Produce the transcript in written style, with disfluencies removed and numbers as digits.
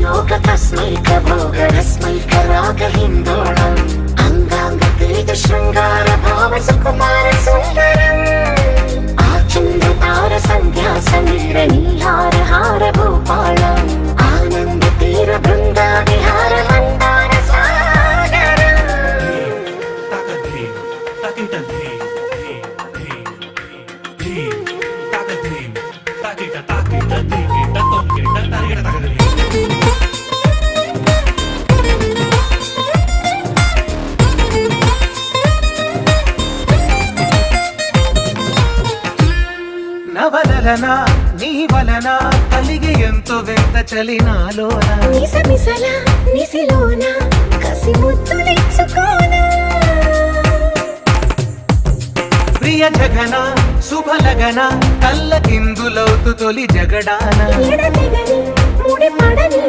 योग तस्मैक भोगरस्मैक रागहिन्दोळम् अंगांग तेज शृंगार भाव सुकुमार सुंदरम् आचंद्र तार संध्या समीर नीहार हार भूपालम् आनंद तीर बृंदा विहार मंदार सागरम् నవలన నీ వలన కలిగి ఎంతో వింత చలి నాలోన నిసమిసల నిసిలోన కసి ముద్దులిచ్చుకోనా ప్రియ జగన శుభలగన కళ్ళ కిందులవుతూ తొలి జగడాన ఎడతెగని ముడి పడని